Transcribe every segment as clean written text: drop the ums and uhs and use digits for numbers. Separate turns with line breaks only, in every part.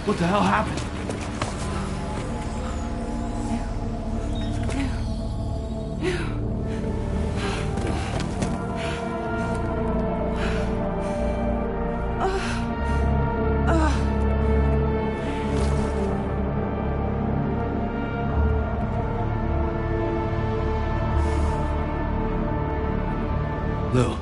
What the hell happened? Lou.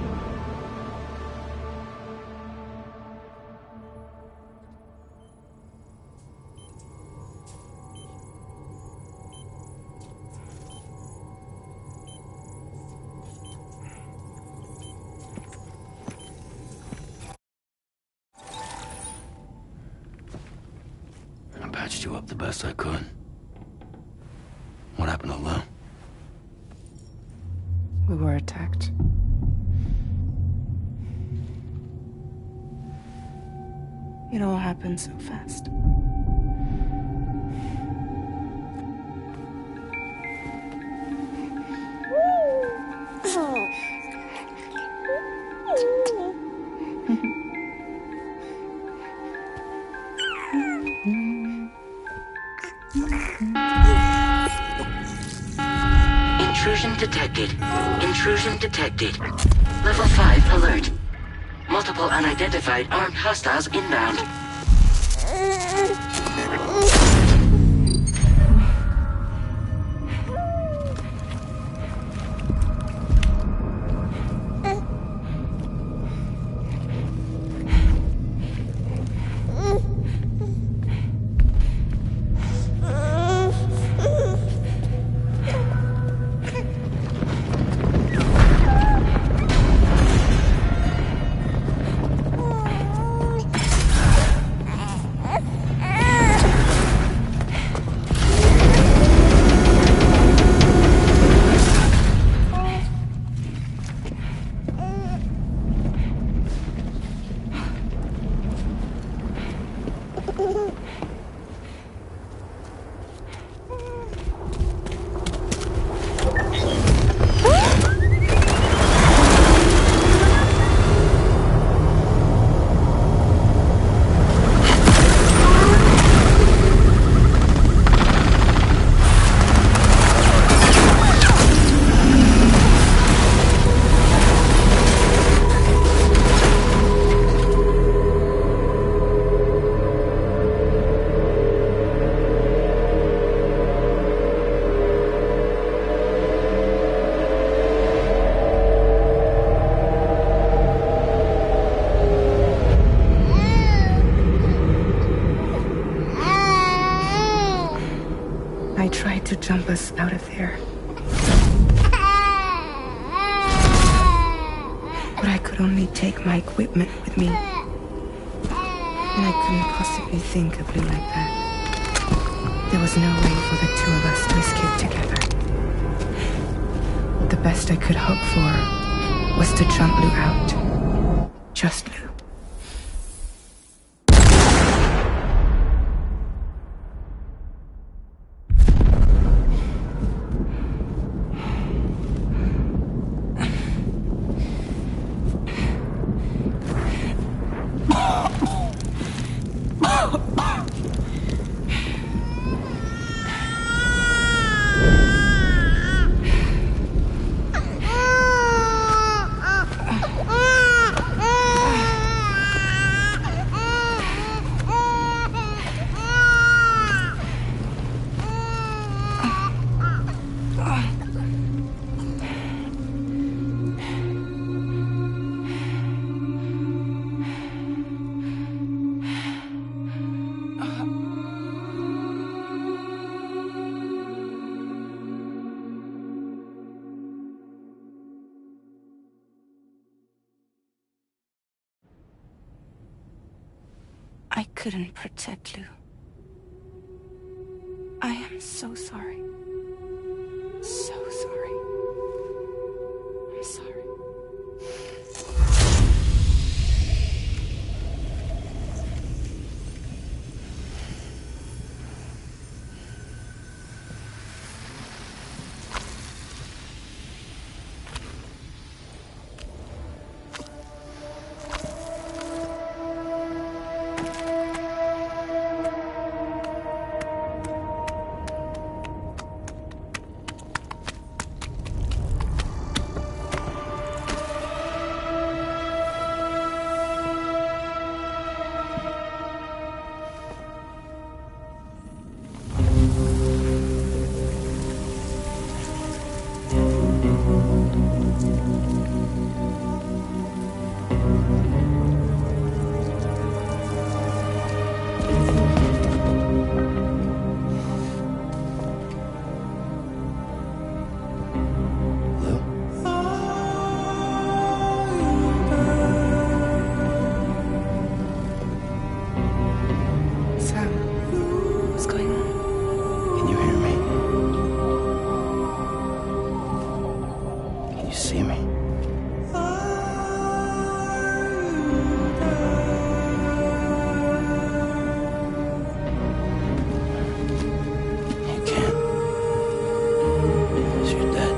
I patched you up the best I could. What happened to Lou?
We were attacked. It all happened so fast.
Intrusion detected. Intrusion detected. Level 5 alert. Multiple unidentified armed hostiles inbound.
I tried to jump us out of there. But I could only take my equipment with me. And I couldn't possibly think of Lou like that. There was no way for the two of us to escape together. The best I could hope for was to jump Lou out. Just Lou. I couldn't protect Lou. I am so sorry. So sorry. I'm sorry. Sam, what's going on?
Can you hear me? Can you see me? You can't. 'Cause you're dead.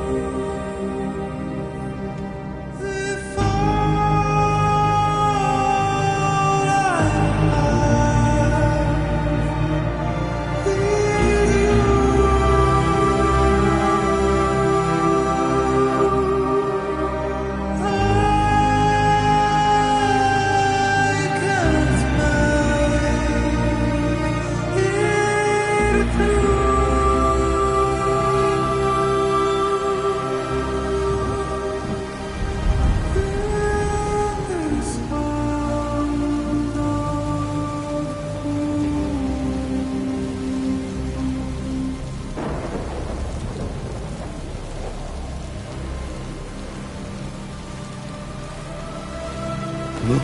Blue?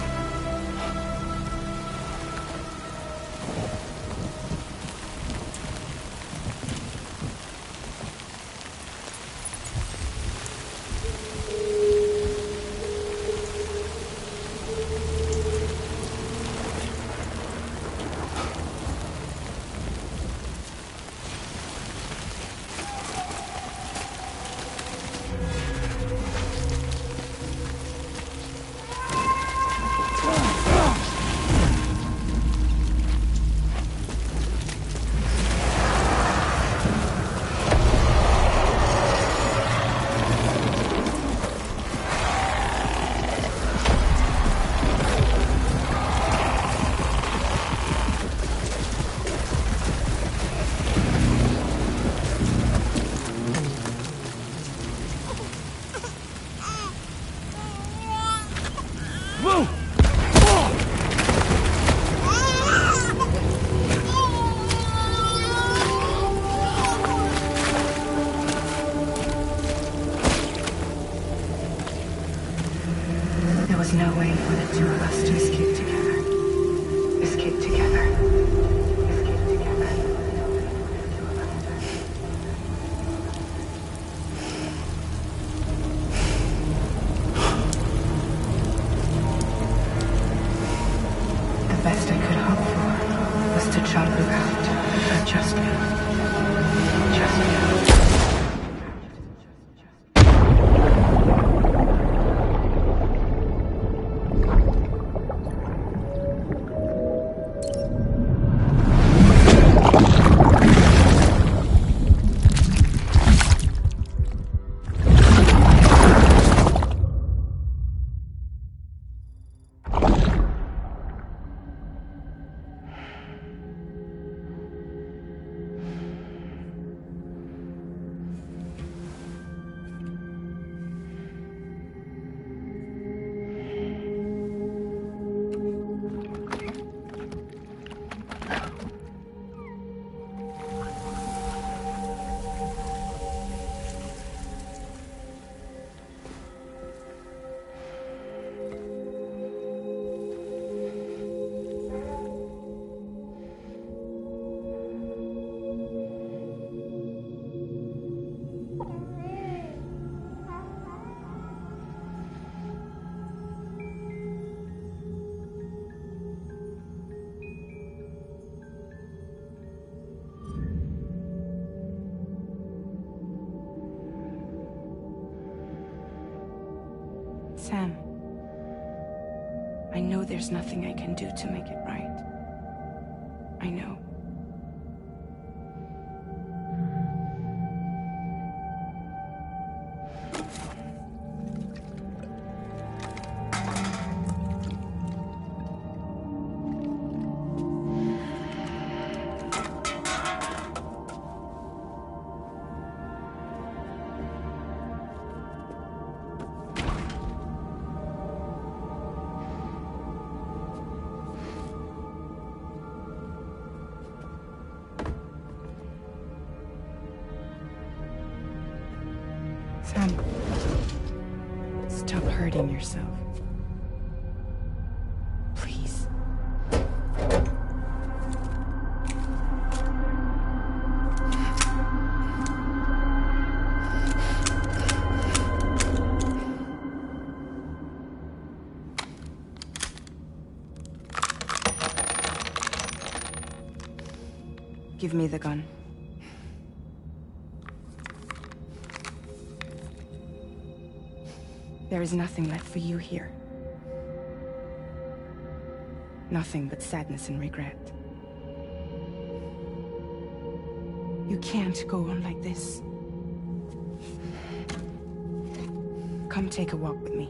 Blue!
There was no way for the two of us to escape together. Escape together. Escape together. The best I could hope for was to jump you out. Just you. Just you. Sam, I know there's nothing I can do to make it right. I know. Stop hurting yourself. Please. Give me the gun. There is nothing left for you here. Nothing but sadness and regret. You can't go on like this. Come take a walk with me.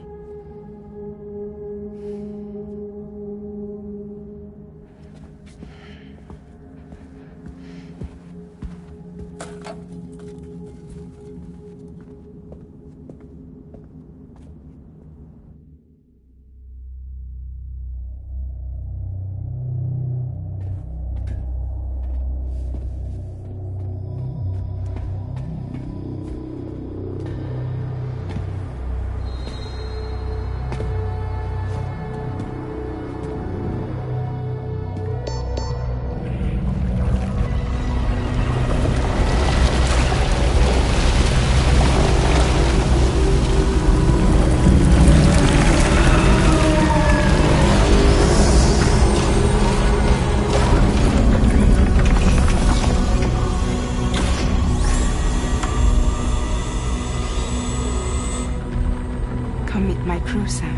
Come meet my crew, Sam.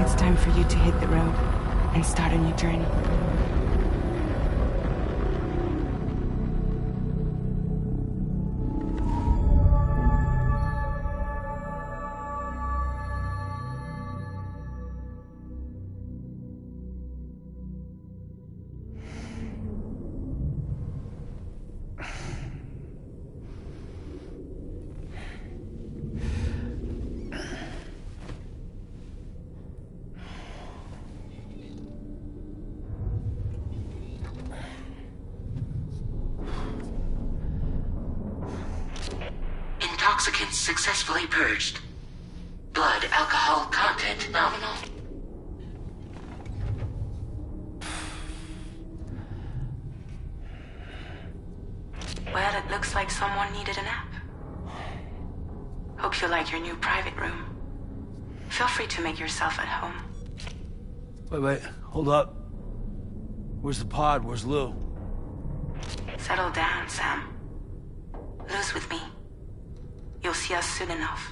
It's time for you to hit the road and start a new journey.
Intoxicants successfully purged. Blood alcohol content nominal.
Well, it looks like someone needed a nap. Hope you like your new private room. Feel free to make yourself at home.
Wait, hold up. Where's the pod? Where's Lou?
Settle down, Sam. Lou's with me. You'll see us soon enough.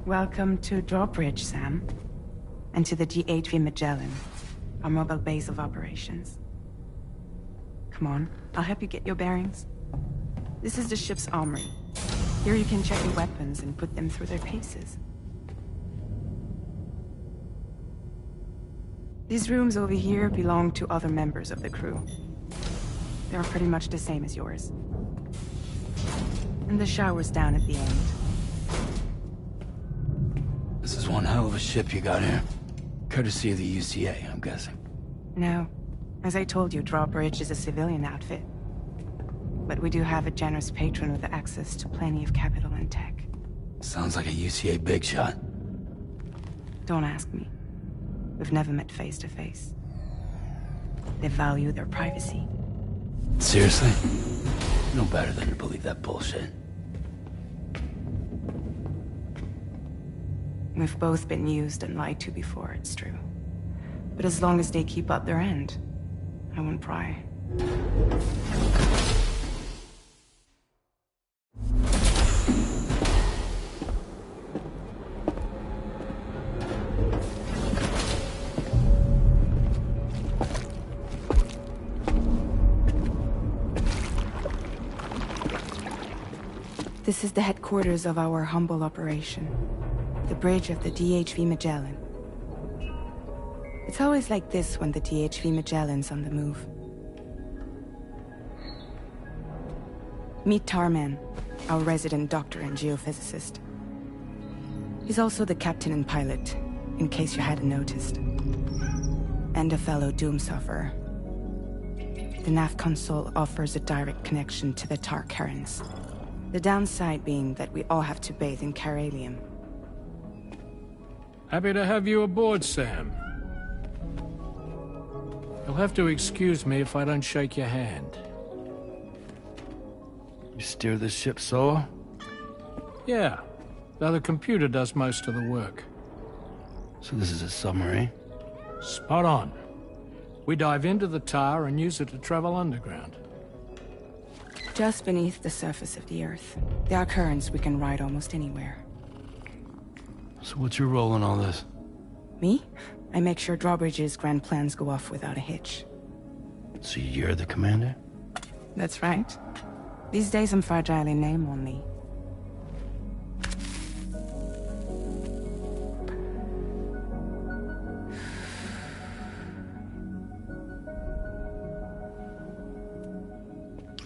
Welcome to Drawbridge, Sam. And to the DHV Magellan, our mobile base of operations. Come on, I'll help you get your bearings. This is the ship's armory. Here you can check your weapons and put them through their paces. These rooms over here belong to other members of the crew. They're pretty much the same as yours. And the shower's down at the end.
This is one hell of a ship you got here. Courtesy of the UCA, I'm guessing.
No. As I told you, Drawbridge is a civilian outfit. But we do have a generous patron with access to plenty of capital and tech.
Sounds like a UCA big shot.
Don't ask me. We've never met face to face. They value their privacy.
Seriously? No better than to believe that bullshit.
We've both been used and lied to before, it's true. But as long as they keep up their end, I won't pry. This is the headquarters of our humble operation. The bridge of the DHV Magellan. It's always like this when the DHV Magellan's on the move. Meet Tarman, our resident doctor and geophysicist. He's also the captain and pilot, in case you hadn't noticed. And a fellow doom sufferer. The nav console offers a direct connection to the Tarkarans. The downside being that we all have to bathe in Caralium.
Happy to have you aboard, Sam. You'll have to excuse me if I don't shake your hand.
You steer this ship solo?
Yeah, though the computer does most of the work.
So this is a submarine?
Spot on. We dive into the tar and use it to travel underground.
Just beneath the surface of the Earth, there are currents we can ride almost anywhere.
So what's your role in all this?
Me? I make sure Drawbridge's grand plans go off without a hitch.
So you're the commander?
That's right. These days I'm fragile in name only.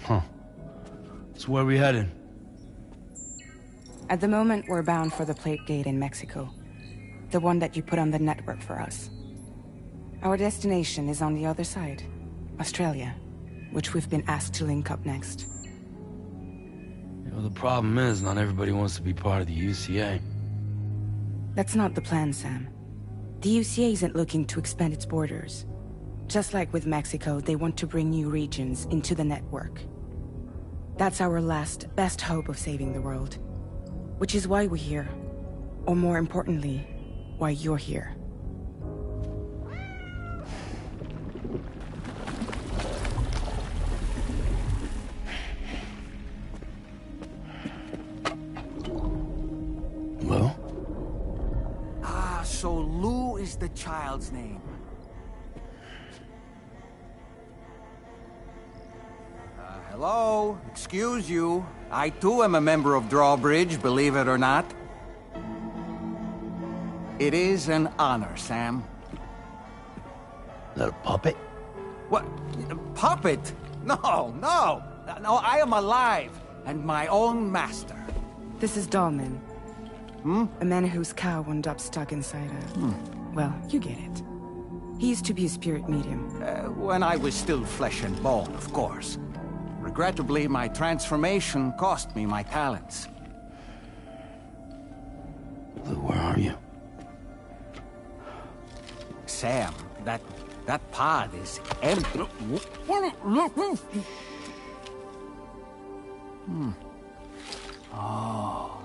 Huh. So where are we headed?
At the moment, we're bound for the Plate Gate in Mexico. The one that you put on the network for us. Our destination is on the other side, Australia, which we've been asked to link up next.
You know, the problem is not everybody wants to be part of the UCA.
That's not the plan, Sam. The UCA isn't looking to expand its borders. Just like with Mexico, they want to bring new regions into the network. That's our last, best hope of saving the world. Which is why we're here. Or more importantly, why you're here.
Well?
Ah, so Lou is the child's name. Hello? Excuse you. I too am a member of Drawbridge, believe it or not. It is an honor, Sam.
Is that a puppet?
What? Puppet? No, no! No, I am alive, and my own master.
This is Dahlman. A man whose cow wound up stuck inside a... Well, you get it. He used to be a spirit medium.
When I was still flesh and bone, of course. Regrettably, my transformation cost me my talents.
Lou, where are you?
Sam, that pod is empty. Oh.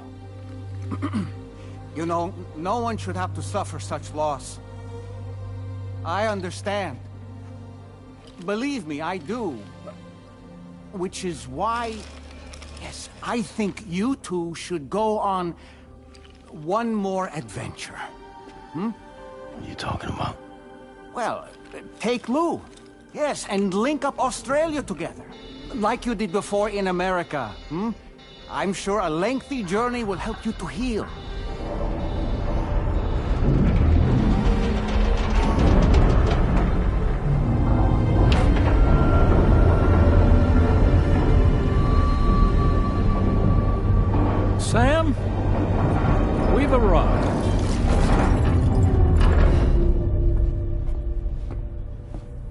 You know, no one should have to suffer such loss. I understand. Believe me, I do. Which is why, yes, I think you two should go on one more adventure.
What are you talking about?
Well, take Lou. Yes, and link up Australia together. Like you did before in America. I'm sure a lengthy journey will help you to heal.
Sam, we've arrived.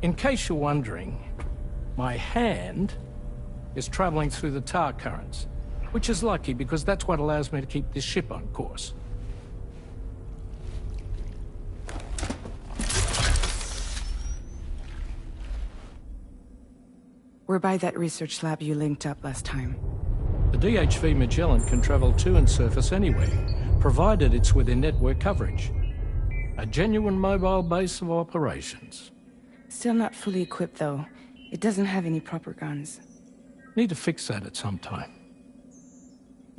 In case you're wondering, my hand is traveling through the tar currents, which is lucky because that's what allows me to keep this ship on course.
We're by that research lab you linked up last time.
The DHV Magellan can travel to and surface anywhere, provided it's within network coverage. A genuine mobile base of operations.
Still not fully equipped, though. It doesn't have any proper guns.
Need to fix that at some time.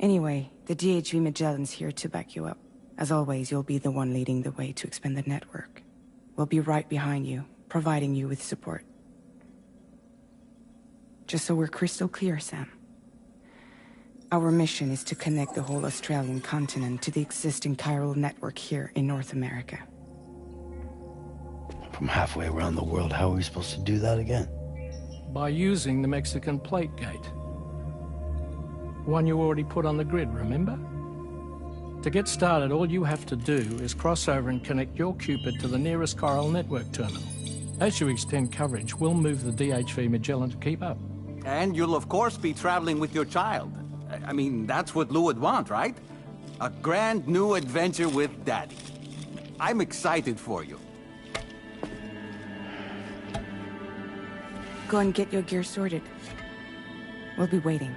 Anyway, the DHV Magellan's here to back you up. As always, you'll be the one leading the way to expand the network. We'll be right behind you, providing you with support. Just so we're crystal clear, Sam. Our mission is to connect the whole Australian continent to the existing chiral network here in North America.
From halfway around the world, how are we supposed to do that again?
By using the Mexican plate gate. One you already put on the grid, remember? To get started, all you have to do is cross over and connect your Cupid to the nearest chiral network terminal. As you extend coverage, we'll move the DHV Magellan to keep up.
And you'll of course be traveling with your child. I mean, that's what Lou would want, right? A grand new adventure with Daddy. I'm excited for you.
Go and get your gear sorted. We'll be waiting.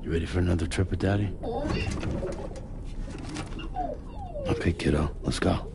You ready for another trip with Daddy? Okay, kiddo, let's go.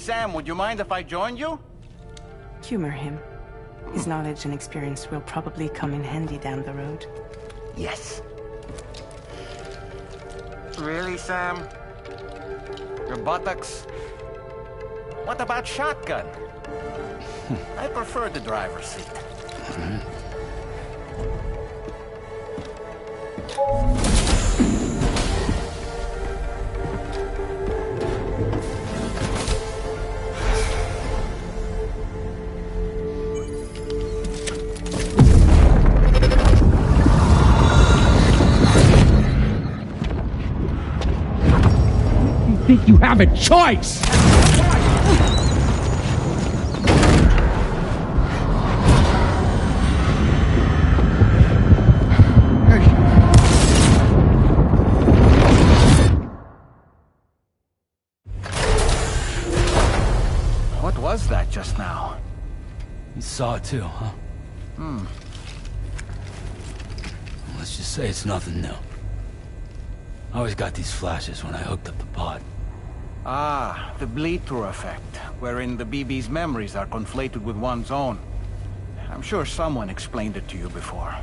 Sam, would you mind if I joined you?
Humor him. His knowledge and experience will probably come in handy down the road.
Yes. Really, Sam? Your buttocks? What about shotgun? I prefer the driver's seat.
You think you have a choice?
What was that just now?
You saw it too, huh? Let's just say it's nothing new. I always got these flashes when I hooked up the pod.
Ah, the bleed-through effect, wherein the BB's memories are conflated with one's own. I'm sure someone explained it to you before.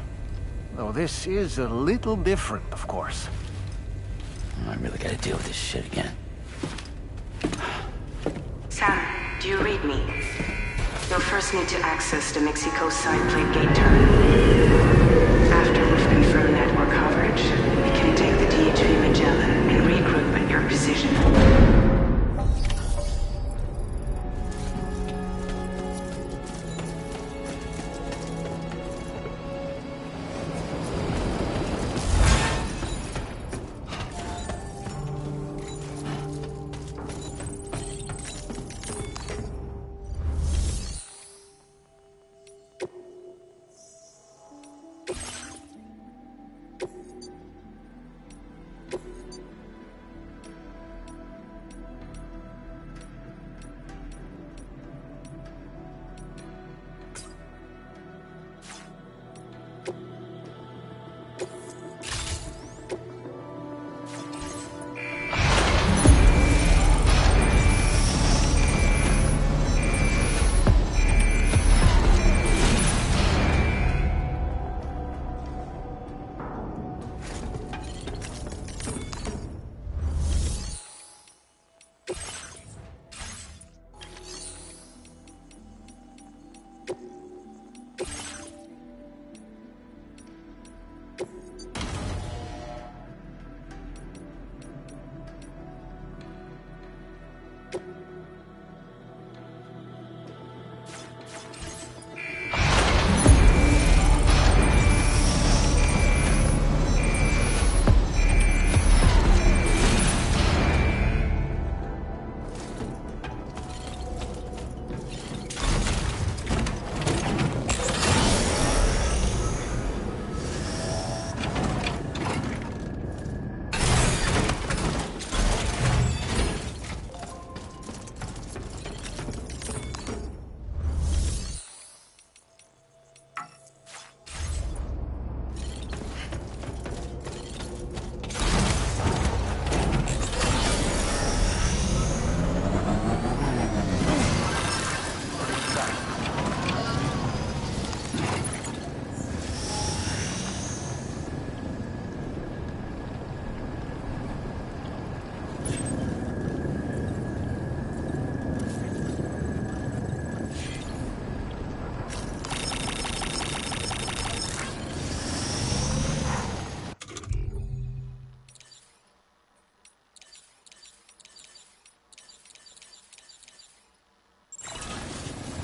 Though this is a little different, of course.
I really gotta deal with this shit again.
Sam, do you read me? You'll first need to access the Mexico side plate gate terminal. After we've confirmed network coverage, we can take the DHV Magellan and regroup at your position.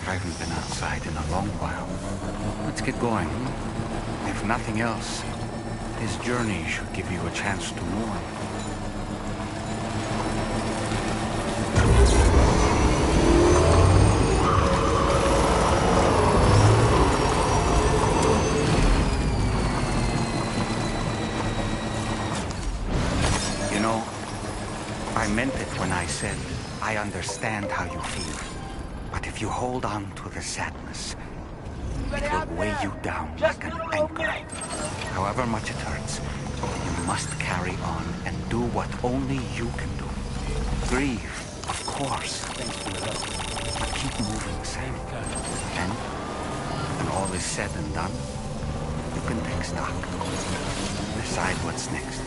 I haven't been outside in a long while. Let's get going. If nothing else, this journey should give you a chance to mourn. You know, I meant it when I said I understand how you feel. But if you hold on to the sadness, it will weigh you down like an anchor. However much it hurts, you must carry on and do what only you can do. Grieve Of course. But keep moving, Sam. And when all is said and done, you can take stock. Decide what's next.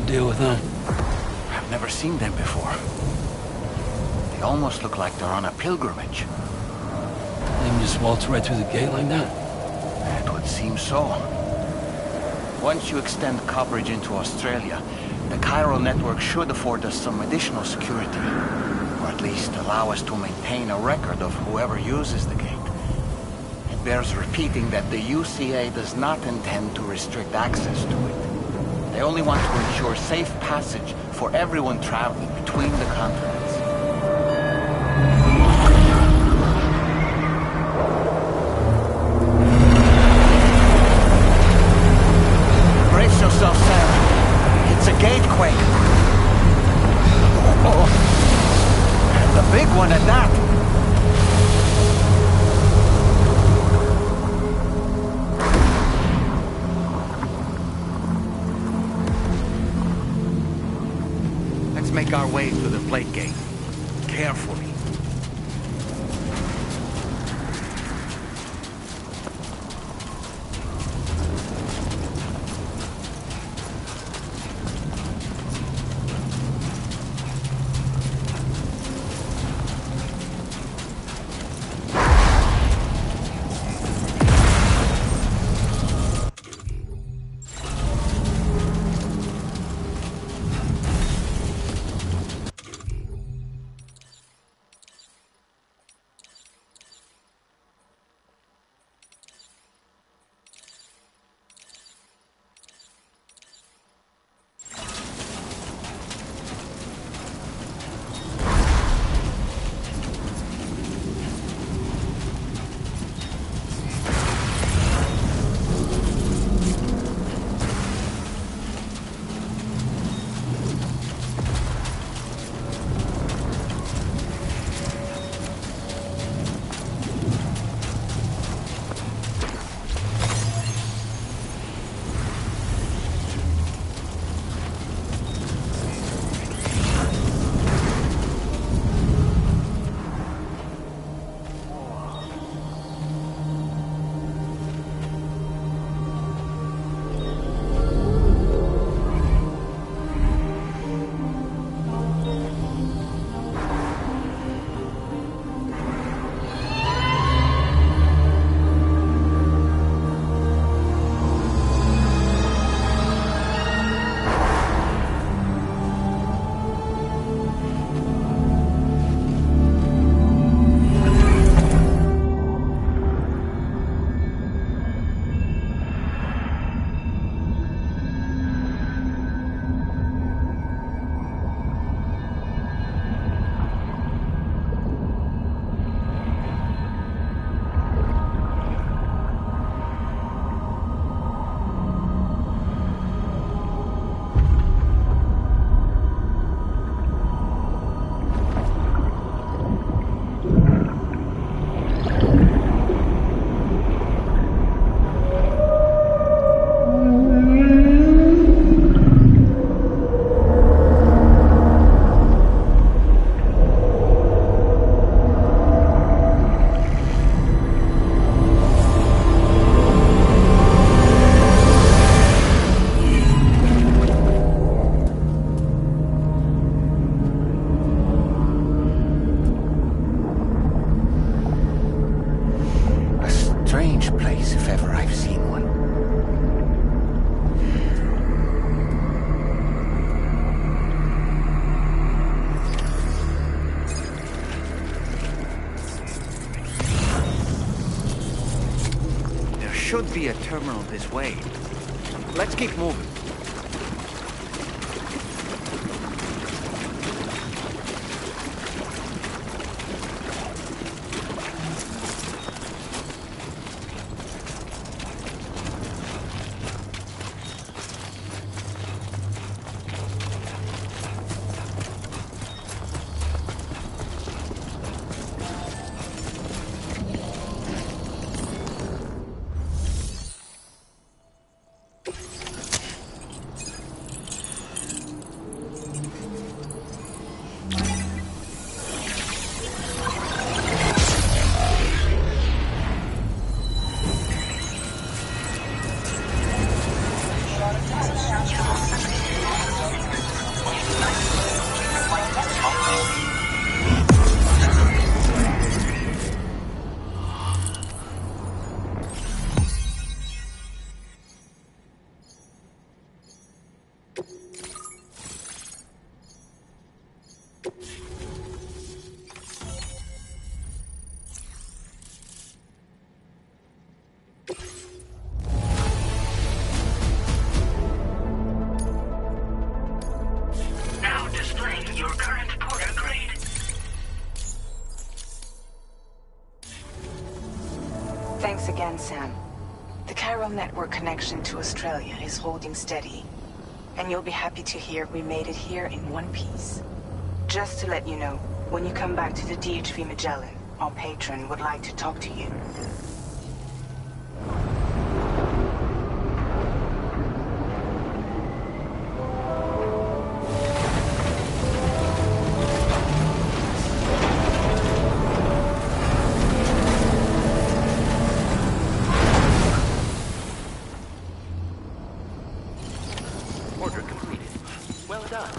Deal with them?
I've never seen them before. They almost look like they're on a pilgrimage.
They can just waltz right through the gate like that?
It would seem so. Once you extend coverage into Australia, the chiral network should afford us some additional security. Or at least allow us to maintain a record of whoever uses the gate. It bears repeating that the UCA does not intend to restrict access to it. They only want to ensure safe passage for everyone traveling between the continents. Brace yourself, Sam. It's a gatequake. Oh, and a big one at that. Make our way to the plate gate. Carefully. should be a terminal this way. Let's keep moving.
Now displaying your current porter grade.
Thanks again, Sam. The chiral network connection to Australia is holding steady. And you'll be happy to hear we made it here in one piece. Just to let you know, when you come back to the DHV Magellan, our patron would like to talk to you.
Order completed. Well done.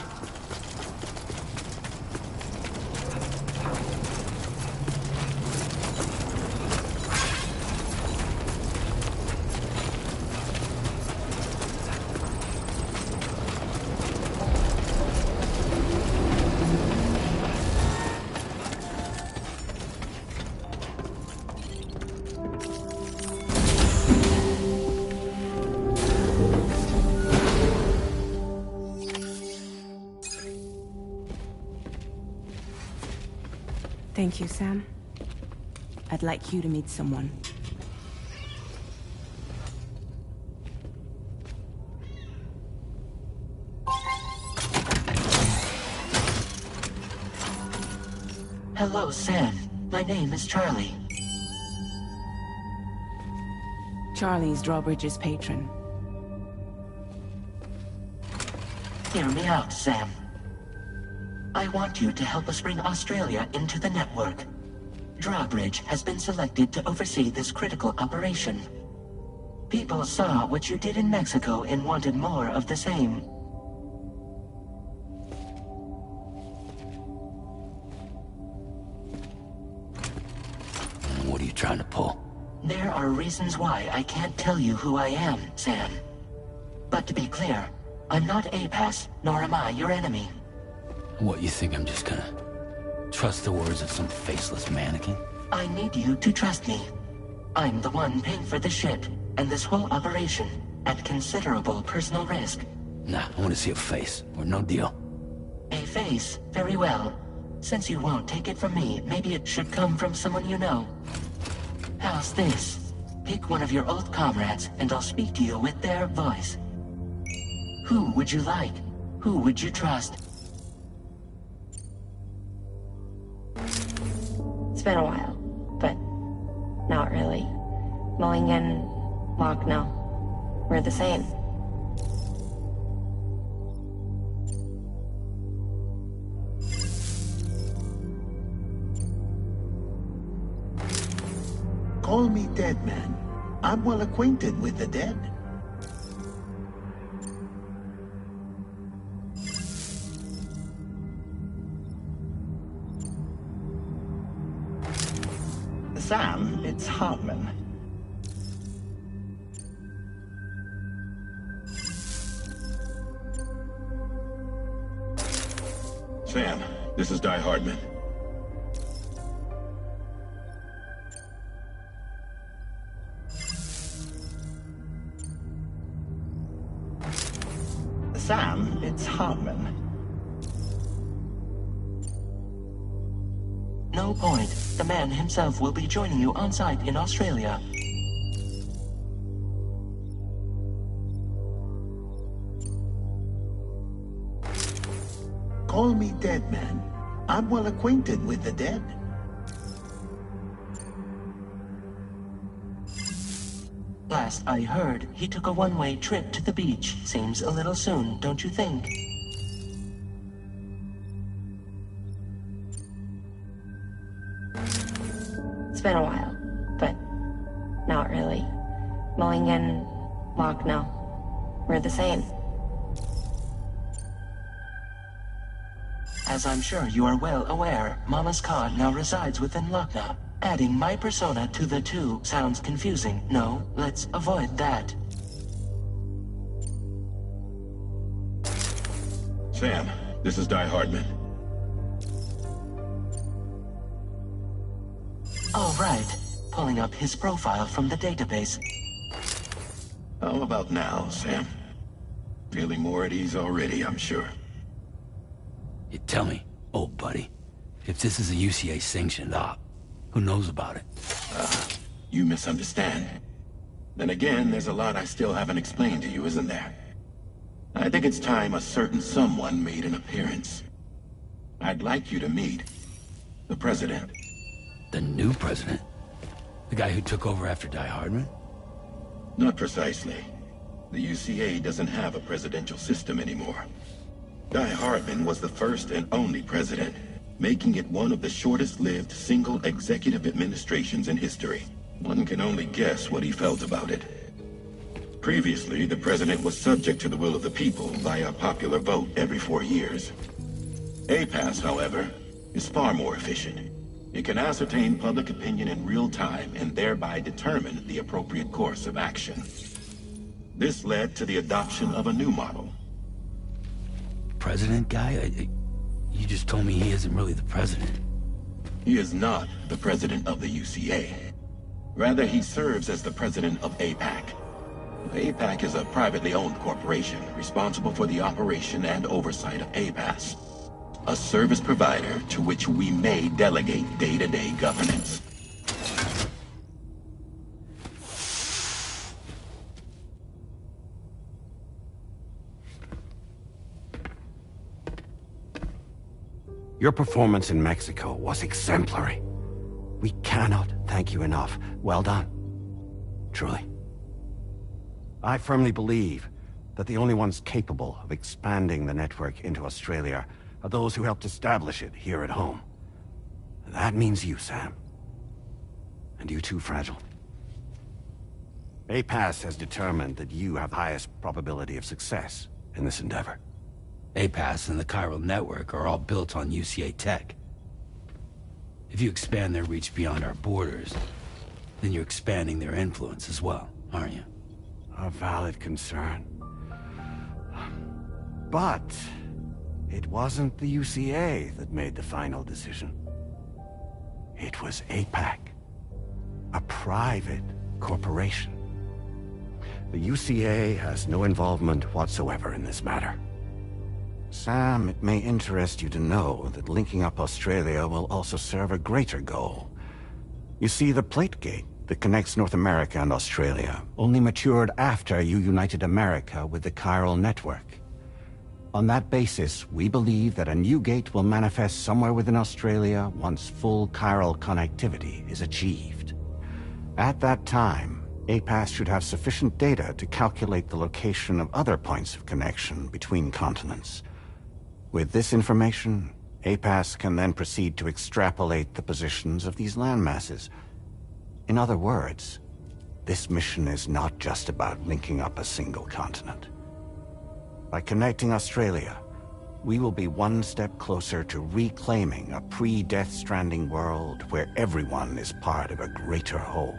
Thank you, Sam. I'd like you to meet someone.
Hello, Sam. My name is Charlie.
Charlie's Drawbridge's patron.
Hear me out, Sam. I want you to help us bring Australia into the network. Drawbridge has been selected to oversee this critical operation. People saw what you did in Mexico and wanted more of the same.
What are you trying to pull?
There are reasons why I can't tell you who I am, Sam. But to be clear, I'm not APAS, nor am I your enemy.
What, you think I'm just gonna trust the words of some faceless mannequin?
I need you to trust me. I'm the one paying for the ship and this whole operation at considerable personal risk.
Nah, I want to see a face, or no deal.
A face, very well. Since you won't take it from me, maybe it should come from someone you know. How's this? Pick one of your old comrades, and I'll speak to you with their voice. Who would you like? Who would you trust?
It's been a while, but not really. Mulligan, Locke, no. We're the same.
Call me dead man. I'm well acquainted with the dead. Sam, it's Hartman.
Sam, this is Die Hardman.
No point. The man himself will be joining you on site in Australia.
Call me dead man. I'm well acquainted with the dead.
Last I heard, he took a one-way trip to the beach. Seems a little soon, don't you think?
It's been a while, but not really. Mowing and Locke, no. We're the same.
As I'm sure you are well aware, Mama's car now resides within Lochna. Adding my persona to the two sounds confusing. No, let's avoid that.
Sam, this is Die Hardman.
All right. Pulling up his profile from the database.
How about now, Sam? Feeling more at ease already, I'm sure.
You tell me, old buddy, if this is a UCA-sanctioned op, who knows about it?
You misunderstand. Then again, there's a lot I still haven't explained to you, isn't there? I think it's time a certain someone made an appearance. I'd like you to meet the President.
The new president? The guy who took over after Die Hardman?
Not precisely. The UCA doesn't have a presidential system anymore. Die Hardman was the first and only president, making it one of the shortest-lived single executive administrations in history. One can only guess what he felt about it. Previously, the president was subject to the will of the people via a popular vote every 4 years. APAS, however, is far more efficient. It can ascertain public opinion in real time and thereby determine the appropriate course of action. This led to the adoption of a new model.
President guy? You just told me he isn't really the president.
He is not the president of the UCA. Rather, he serves as the president of APAC. APAC is a privately owned corporation responsible for the operation and oversight of APAS, a service provider to which we may delegate day-to-day governance.
Your performance in Mexico was exemplary. We cannot thank you enough. Well done. Truly. I firmly believe that the only ones capable of expanding the network into Australia are those who helped establish it here at home. That means you, Sam. And you too, Fragile. APAS has determined that you have the highest probability of success in this endeavor.
APAS and the chiral network are all built on UCA tech. If you expand their reach beyond our borders, then you're expanding their influence as well, aren't you?
A valid concern. But it wasn't the UCA that made the final decision. It was APAC, a private corporation. The UCA has no involvement whatsoever in this matter. Sam, it may interest you to know that linking up Australia will also serve a greater goal. You see, the plate gate that connects North America and Australia only matured after you united America with the chiral network. On that basis, we believe that a new gate will manifest somewhere within Australia once full chiral connectivity is achieved. At that time, APAS should have sufficient data to calculate the location of other points of connection between continents. With this information, APAS can then proceed to extrapolate the positions of these landmasses. In other words, this mission is not just about linking up a single continent. By connecting Australia, we will be one step closer to reclaiming a pre-Death Stranding world where everyone is part of a greater whole.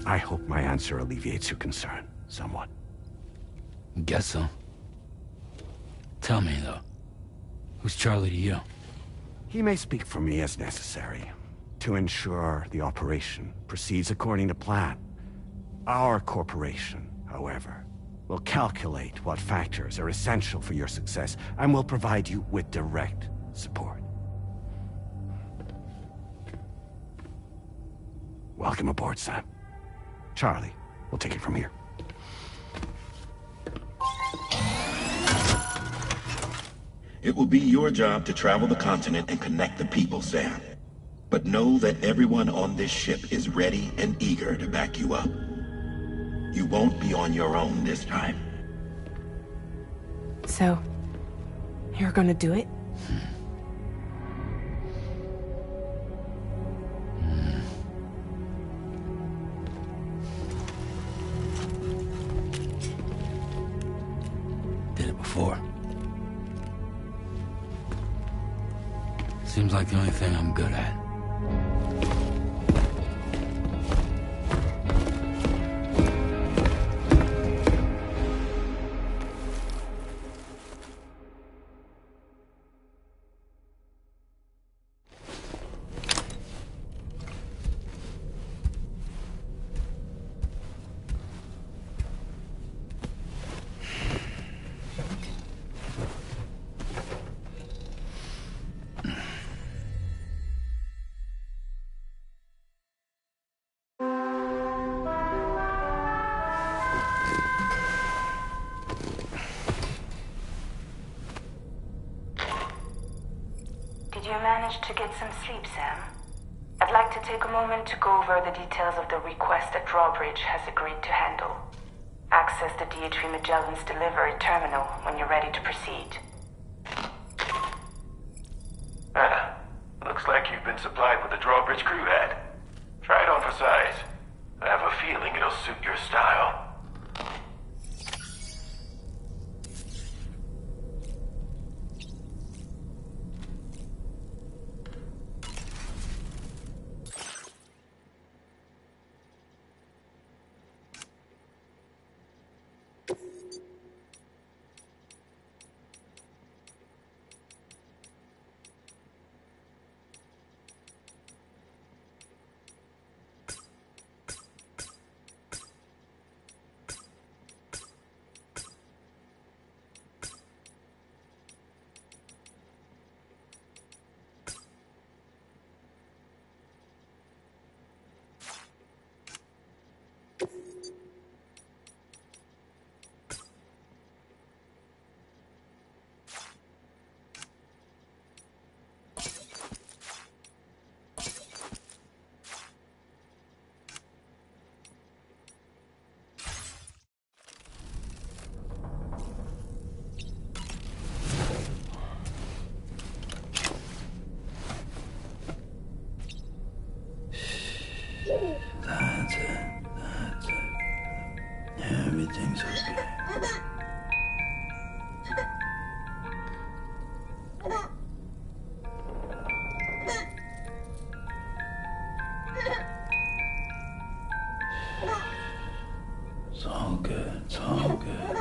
I hope my answer alleviates your concern somewhat.
Guess so. Tell me, though. Who's Charlie to you?
He may speak for me as necessary, to ensure the operation proceeds according to plan. Our corporation, however, will calculate what factors are essential for your success, and will provide you with direct support.
Welcome aboard, Sam. Charlie, we'll take it from here.
It will be your job to travel the continent and connect the people, Sam. But know that everyone on this ship is ready and eager to back you up. You won't be on your own this time.
So, you're gonna do it?
Did it before. Seems like the only thing I'm good at.
Did you manage to get some sleep, Sam? I'd like to take a moment to go over the details of the request that Drawbridge has agreed to handle. Access the DHV Magellan's delivery terminal when you're ready to proceed.
Looks like you've been supplied with a Drawbridge crew head. Try it on for size. I have a feeling it'll suit your style.
That's it. That's it. Everything's okay. It's all good. It's all good.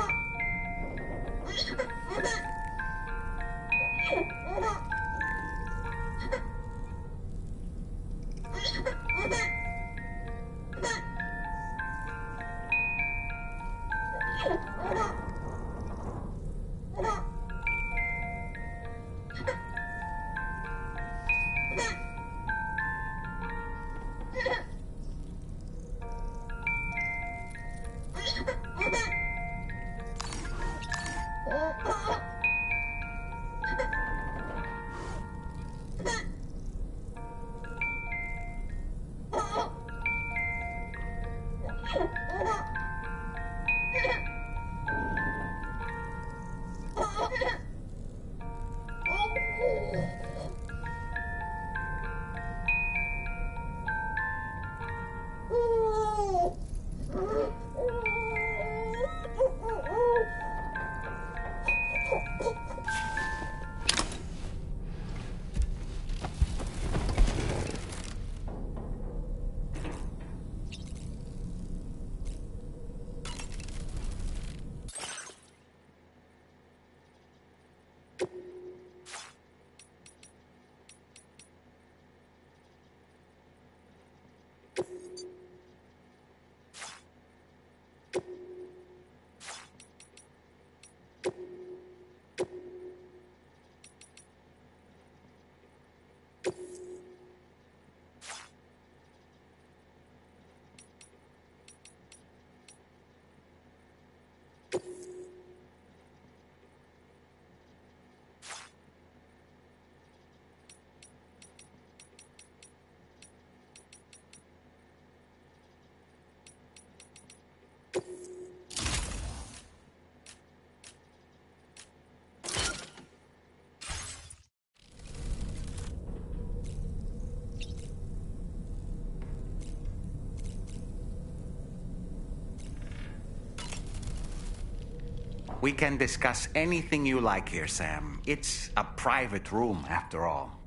We can discuss anything you like here, Sam. It's a private room, after all.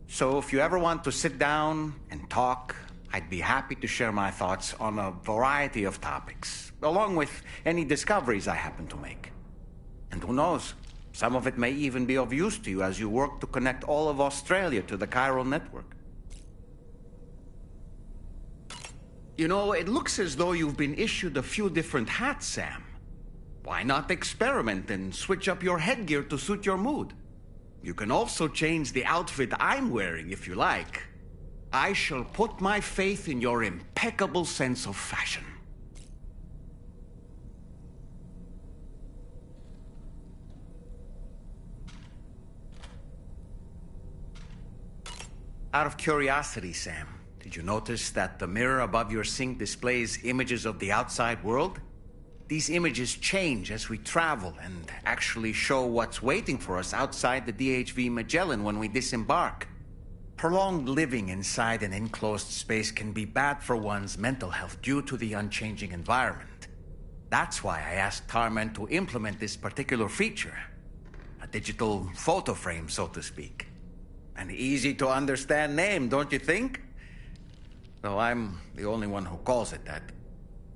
So if you ever want to sit down and talk, I'd be happy to share my thoughts on a variety of topics, along with any discoveries I happen to make. And who knows, some of it may even be of use to you as you work to connect all of Australia to the chiral network. You know, it looks as though you've been issued a few different hats, Sam. Why not experiment and switch up your headgear to suit your mood? You can also change the outfit I'm wearing if you like. I shall put my faith in your impeccable sense of fashion. Out of curiosity, Sam, did you notice that the mirror above your sink displays images of the outside world? These images change as we travel and actually show what's waiting for us outside the DHV Magellan when we disembark. Prolonged living inside an enclosed space can be bad for one's mental health due to the unchanging environment. That's why I asked Tarman to implement this particular feature. A digital photo frame, so to speak. An easy-to-understand name, don't you think? Though I'm the only one who calls it that.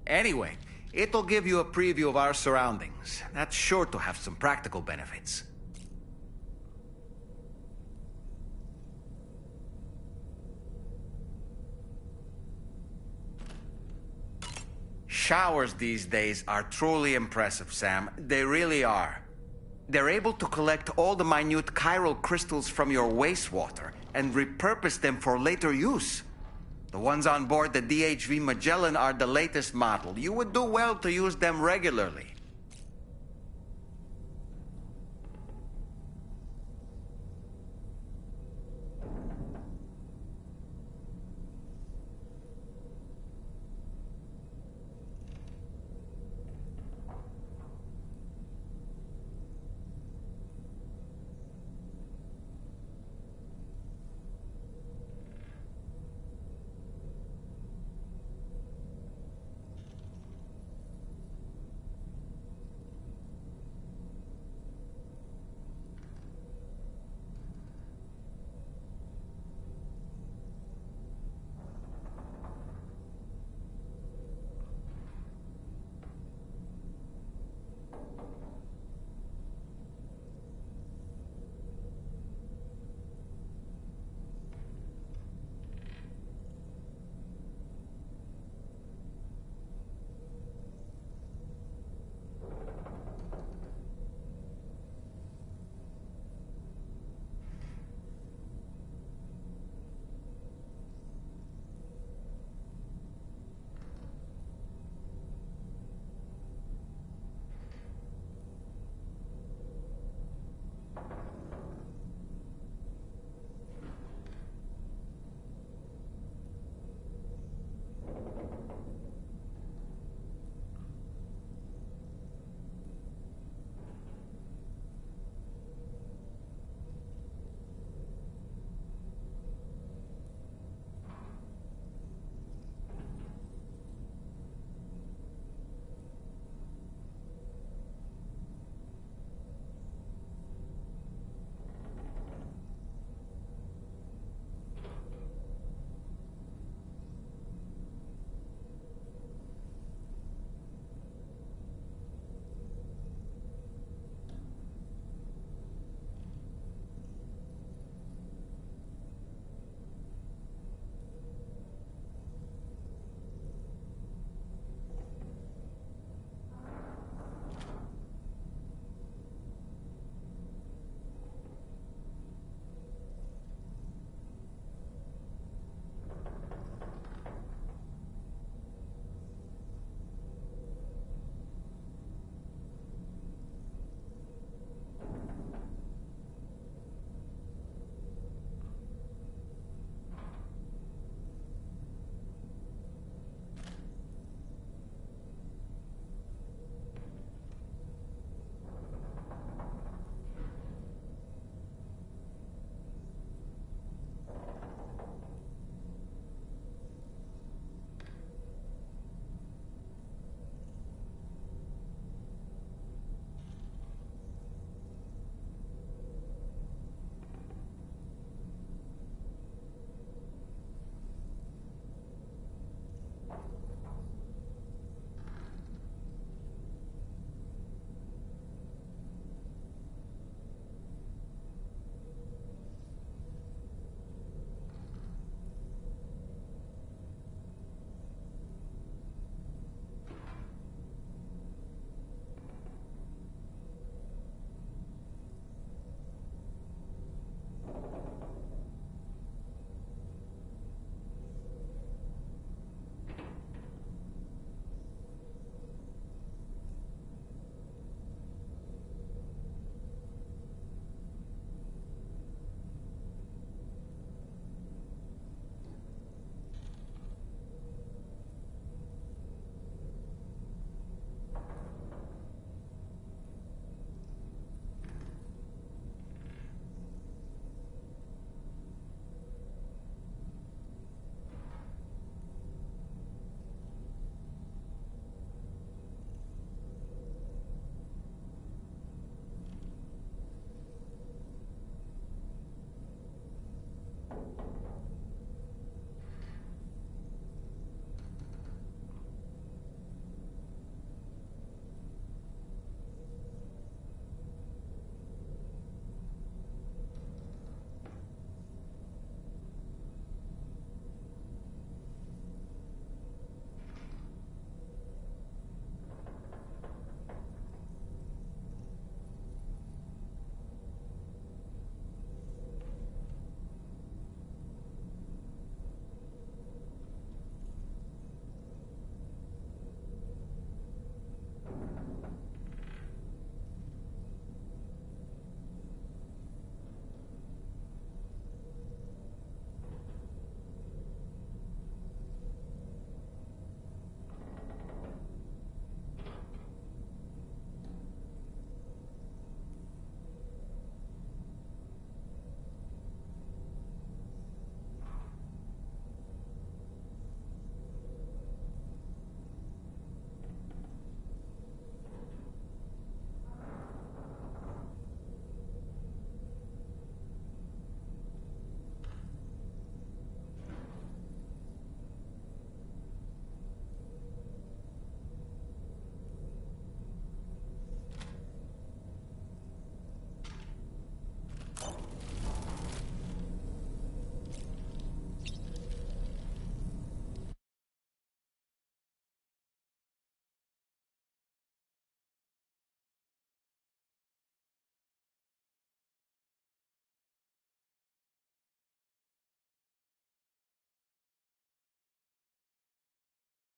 Anyway, it'll give you a preview of our surroundings. That's sure to have some practical benefits. Showers these days are truly impressive, Sam. They really are. They're able to collect all the minute chiral crystals from your wastewater and repurpose them for later use. The ones on board the DHV Magellan are the latest model. You would do well to use them regularly.